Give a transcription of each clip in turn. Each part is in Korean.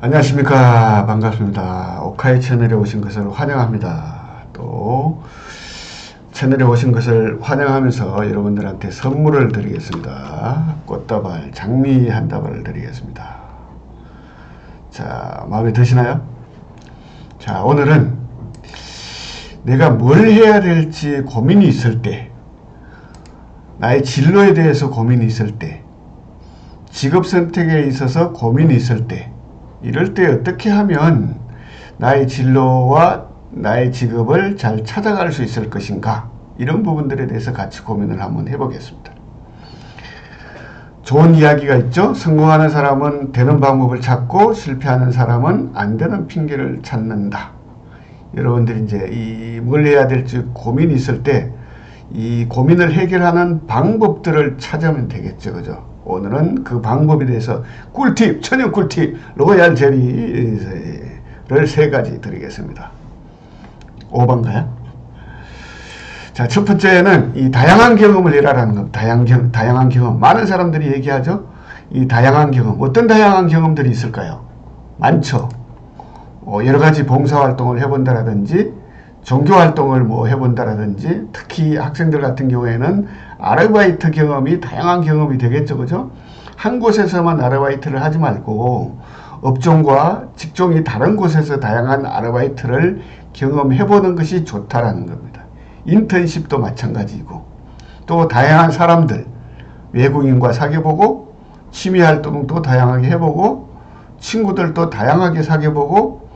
안녕하십니까. 반갑습니다. 오카이 채널에 오신 것을 환영합니다. 또 채널에 오신 것을 환영하면서 여러분들한테 선물을 드리겠습니다. 꽃다발, 장미 한 다발을 드리겠습니다. 자, 마음에 드시나요? 자, 오늘은 내가 뭘 해야 될지 고민이 있을 때, 나의 진로에 대해서 고민이 있을 때, 직업 선택에 있어서 고민이 있을 때, 이럴 때 어떻게 하면 나의 진로와 나의 직업을 잘 찾아갈 수 있을 것인가, 이런 부분들에 대해서 같이 고민을 한번 해보겠습니다. 좋은 이야기가 있죠. 성공하는 사람은 되는 방법을 찾고 실패하는 사람은 안 되는 핑계를 찾는다. 여러분들이 이제 뭘 해야 될지 고민이 있을 때 이 고민을 해결하는 방법들을 찾으면 되겠죠. 그죠? 오늘은 그 방법에 대해서 꿀팁, 천연 꿀팁, 로얄 제리를 3가지 드리겠습니다. 5번가요? 자, 첫 번째는 이 다양한 경험을 해라라는 겁니다. 다양한 경험. 많은 사람들이 얘기하죠. 이 다양한 경험. 어떤 다양한 경험들이 있을까요? 많죠. 여러 가지 봉사활동을 해본다라든지, 종교활동을 해본다라든지, 특히 학생들 같은 경우에는 아르바이트 경험이 다양한 경험이 되겠죠. 그죠? 한 곳에서만 아르바이트를 하지 말고 업종과 직종이 다른 곳에서 다양한 아르바이트를 경험해보는 것이 좋다라는 겁니다. 인턴십도 마찬가지고, 또 다양한 사람들, 외국인과 사귀어보고, 취미활동도 다양하게 해보고, 친구들도 다양하게 사귀어보고,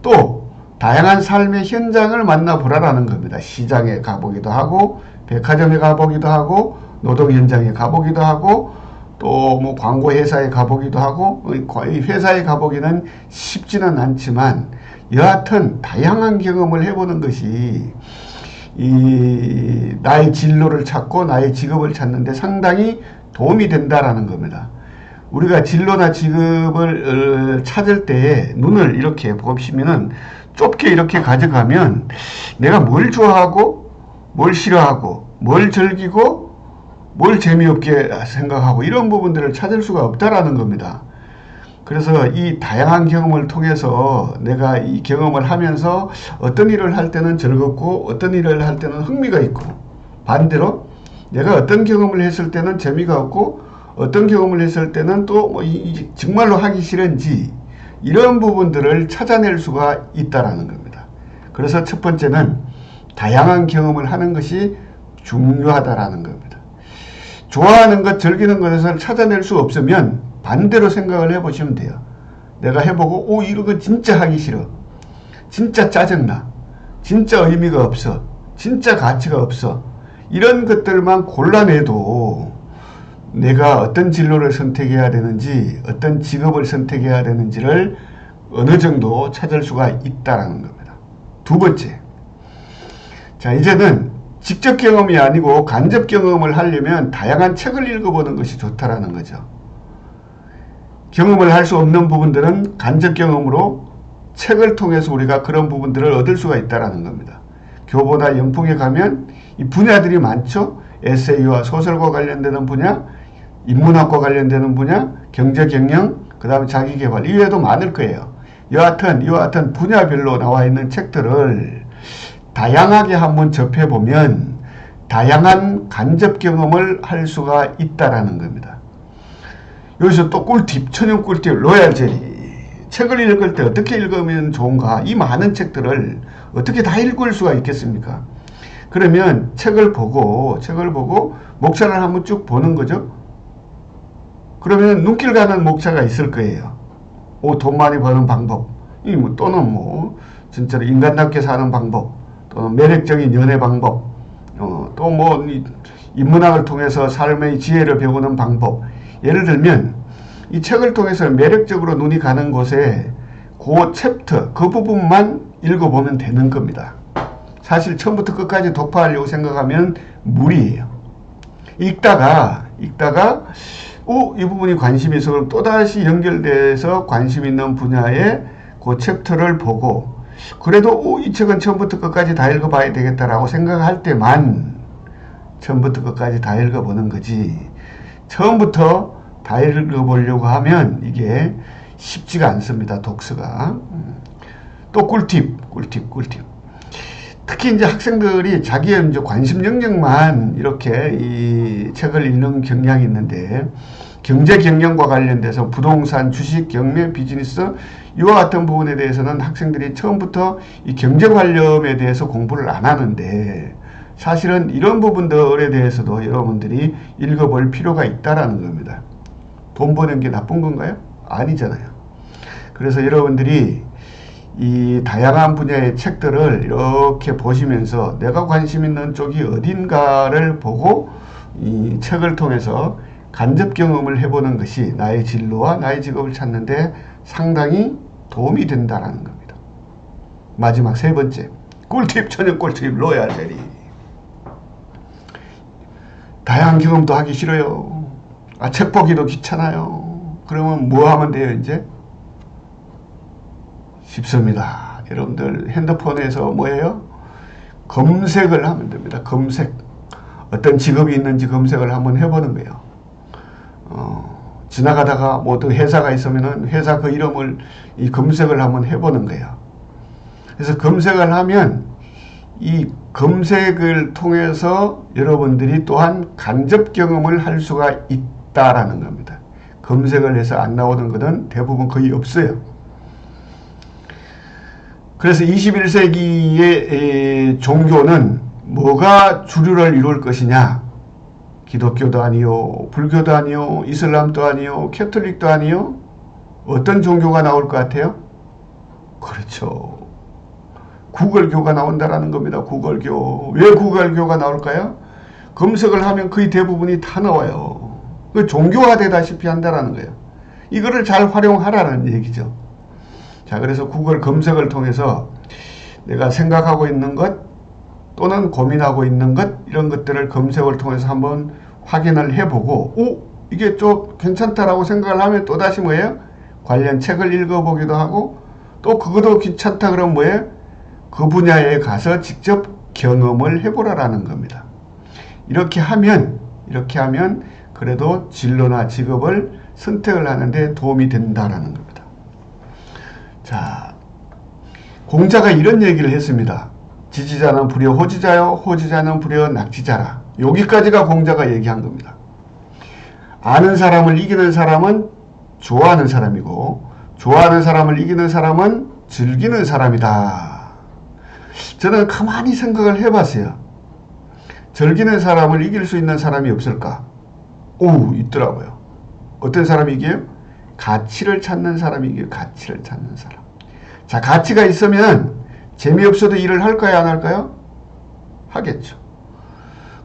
또 다양한 삶의 현장을 만나보라라는 겁니다. 시장에 가보기도 하고, 백화점에 가보기도 하고, 노동 현장에 가보기도 하고, 또 광고 회사에 가보기도 하고, 회사에 가보기는 쉽지는 않지만 여하튼 다양한 경험을 해보는 것이 나의 진로를 찾고 나의 직업을 찾는데 상당히 도움이 된다라는 겁니다. 우리가 진로나 직업을 찾을 때에 눈을 이렇게 보시면은 좁게 이렇게 가져가면 내가 뭘 좋아하고 뭘 싫어하고 뭘 즐기고 뭘 재미없게 생각하고 이런 부분들을 찾을 수가 없다라는 겁니다. 그래서 이 다양한 경험을 통해서 내가 이 경험을 하면서 어떤 일을 할 때는 즐겁고 어떤 일을 할 때는 흥미가 있고, 반대로 내가 어떤 경험을 했을 때는 재미가 없고 어떤 경험을 했을 때는 또 정말로 하기 싫은지, 이런 부분들을 찾아낼 수가 있다라는 겁니다. 그래서 첫 번째는 다양한 경험을 하는 것이 중요하다라는 겁니다. 좋아하는 것, 즐기는 것을 찾아낼 수 없으면 반대로 생각을 해보시면 돼요. 내가 해보고 이런 거 진짜 하기 싫어, 진짜 짜증나, 진짜 의미가 없어, 진짜 가치가 없어, 이런 것들만 골라내도 내가 어떤 진로를 선택해야 되는지, 어떤 직업을 선택해야 되는지를 어느 정도 찾을 수가 있다는 겁니다. 두 번째, 자, 이제는 직접 경험이 아니고 간접 경험을 하려면 다양한 책을 읽어보는 것이 좋다라는 거죠. 경험을 할 수 없는 부분들은 간접 경험으로 책을 통해서 우리가 그런 부분들을 얻을 수가 있다라는 겁니다. 교보나 영풍에 가면 이 분야들이 많죠. 에세이와 소설과 관련되는 분야, 인문학과 관련되는 분야, 경제 경영, 그 다음에 자기개발, 이외에도 많을 거예요. 이와 같은 분야별로 나와 있는 책들을 다양하게 한번 접해보면 다양한 간접 경험을 할 수가 있다라는 겁니다. 여기서 또 꿀팁, 천연 꿀팁, 로얄 제리. 책을 읽을 때 어떻게 읽으면 좋은가? 이 많은 책들을 어떻게 다 읽을 수가 있겠습니까? 그러면 책을 보고 목차를 한번 쭉 보는 거죠. 그러면 눈길 가는 목차가 있을 거예요. 돈 많이 버는 방법, 또는 진짜로 인간답게 사는 방법, 또는 매력적인 연애 방법, 또 인문학을 통해서 삶의 지혜를 배우는 방법. 예를 들면 이 책을 통해서 매력적으로 눈이 가는 곳에 그 챕터, 그 부분만 읽어보면 되는 겁니다. 사실 처음부터 끝까지 독파하려고 생각하면 무리예요. 읽다가 이 부분이 관심이 있어 그럼 또다시 연결돼서 관심 있는 분야의 그 챕터를 보고, 그래도 이 책은 처음부터 끝까지 다 읽어봐야 되겠다라고 생각할 때만 처음부터 끝까지 다 읽어보는 거지, 처음부터 다 읽어보려고 하면 이게 쉽지가 않습니다. 독서가. 또 꿀팁. 특히 이제 학생들이 자기의 이제 관심 영역만 이렇게 이 책을 읽는 경향이 있는데, 경제 경영과 관련돼서 부동산, 주식, 경매, 비즈니스 이와 같은 부분에 대해서는 학생들이 처음부터 이 경제 관념에 대해서 공부를 안 하는데, 사실은 이런 부분들에 대해서도 여러분들이 읽어볼 필요가 있다라는 겁니다. 돈 버는 게 나쁜 건가요? 아니잖아요. 그래서 여러분들이 이 다양한 분야의 책들을 이렇게 보시면서 내가 관심 있는 쪽이 어딘가를 보고 이 책을 통해서 간접 경험을 해보는 것이 나의 진로와 나의 직업을 찾는데 상당히 도움이 된다는 겁니다. 마지막 세 번째, 꿀팁, 저녁 꿀팁, 로얄 제리. 다양한 경험도 하기 싫어요. 책 보기도 귀찮아요. 그러면 뭐 하면 돼요, 이제? 쉽습니다. 여러분들 핸드폰에서 뭐예요? 검색을 하면 됩니다. 검색. 어떤 직업이 있는지 검색을 한번 해보는 거예요. 지나가다가 뭐 어떤 회사가 있으면은 회사 그 이름을 이 검색을 한번 해보는 거예요. 그래서 검색을 하면 이 검색을 통해서 여러분들이 또한 간접 경험을 할 수가 있다라는 겁니다. 검색을 해서 안 나오는 것은 대부분 거의 없어요. 그래서 21세기의 종교는 뭐가 주류를 이룰 것이냐? 기독교도 아니요, 불교도 아니요, 이슬람도 아니요, 캐톨릭도 아니요. 어떤 종교가 나올 것 같아요? 그렇죠. 구걸교가 나온다라는 겁니다. 구걸교. 왜 구걸교가 나올까요? 검색을 하면 거의 대부분이 다 나와요. 종교화 되다시피 한다라는 거예요. 이거를 잘 활용하라는 얘기죠. 자, 그래서 구글 검색을 통해서 내가 생각하고 있는 것 또는 고민하고 있는 것, 이런 것들을 검색을 통해서 한번 확인을 해보고, 이게 좀 괜찮다라고 생각을 하면 또다시 뭐예요? 관련 책을 읽어보기도 하고, 또 그것도 괜찮다 그러면 뭐예요? 그 분야에 가서 직접 경험을 해보라라는 겁니다. 이렇게 하면 그래도 진로나 직업을 선택을 하는데 도움이 된다라는 겁니다. 자, 공자가 이런 얘기를 했습니다. 지지자는 불여 호지자요, 호지자는 불여 낙지자라. 여기까지가 공자가 얘기한 겁니다. 아는 사람을 이기는 사람은 좋아하는 사람이고, 좋아하는 사람을 이기는 사람은 즐기는 사람이다. 저는 가만히 생각을 해봤어요. 즐기는 사람을 이길 수 있는 사람이 없을까? 있더라고요. 어떤 사람이 이겨요? 가치를 찾는 사람이 이겨요. 가치를 찾는 사람. 자, 가치가 있으면 재미없어도 일을 할까요, 안 할까요? 하겠죠.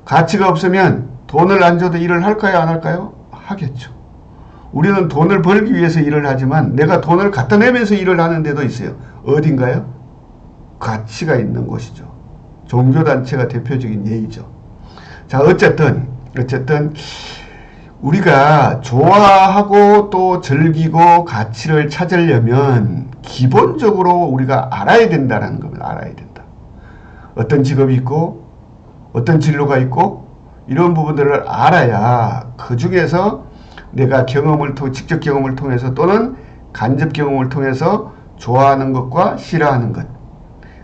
가치가 없으면 돈을 안 줘도 일을 할까요, 안 할까요? 하겠죠. 우리는 돈을 벌기 위해서 일을 하지만 내가 돈을 갖다 내면서 일을 하는 데도 있어요. 어딘가요? 가치가 있는 곳이죠. 종교단체가 대표적인 예이죠. 자, 어쨌든 우리가 좋아하고 또 즐기고 가치를 찾으려면 기본적으로 우리가 알아야 된다는 겁니다. 알아야 된다. 어떤 직업이 있고 어떤 진로가 있고 이런 부분들을 알아야 그 중에서 내가 직접 경험을 통해서 또는 간접 경험을 통해서 좋아하는 것과 싫어하는 것,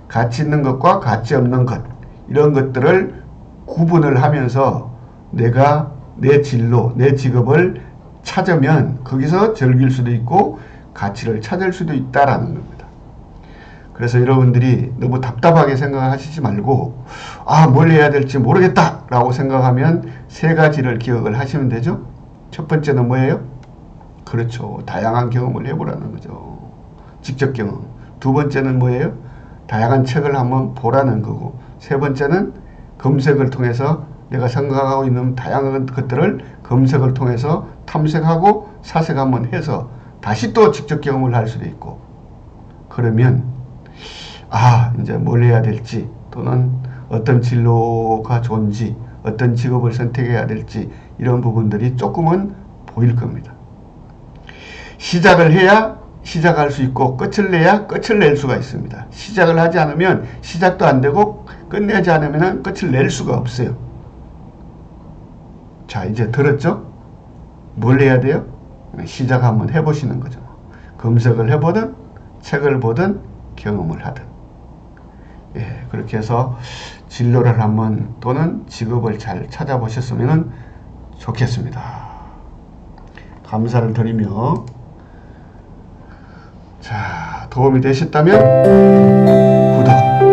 가치 있는 것과 가치 없는 것, 이런 것들을 구분을 하면서 내가 내 진로, 내 직업을 찾으면 거기서 즐길 수도 있고 가치를 찾을 수도 있다라는 겁니다. 그래서 여러분들이 너무 답답하게 생각하시지 말고 뭘 해야 될지 모르겠다 라고 생각하면 세 가지를 기억을 하시면 되죠. 첫 번째는 뭐예요? 그렇죠. 다양한 경험을 해보라는 거죠. 직접 경험. 두 번째는 뭐예요? 다양한 책을 한번 보라는 거고, 세 번째는 검색을 통해서 내가 생각하고 있는 다양한 것들을 검색을 통해서 탐색하고 사색 한번 해서 다시 또 직접 경험을 할 수도 있고, 그러면 이제 뭘 해야 될지 또는 어떤 진로가 좋은지 어떤 직업을 선택해야 될지 이런 부분들이 조금은 보일 겁니다. 시작을 해야 시작할 수 있고 끝을 내야 끝을 낼 수가 있습니다. 시작을 하지 않으면 시작도 안 되고 끝내지 않으면 끝을 낼 수가 없어요. 자, 이제 들었죠? 뭘 해야 돼요? 시작 한번 해보시는 거죠. 검색을 해보든 책을 보든 경험을 하든, 예, 그렇게 해서 진로를 한번 또는 직업을 잘 찾아보셨으면 좋겠습니다. 감사를 드리며, 자, 도움이 되셨다면 구독,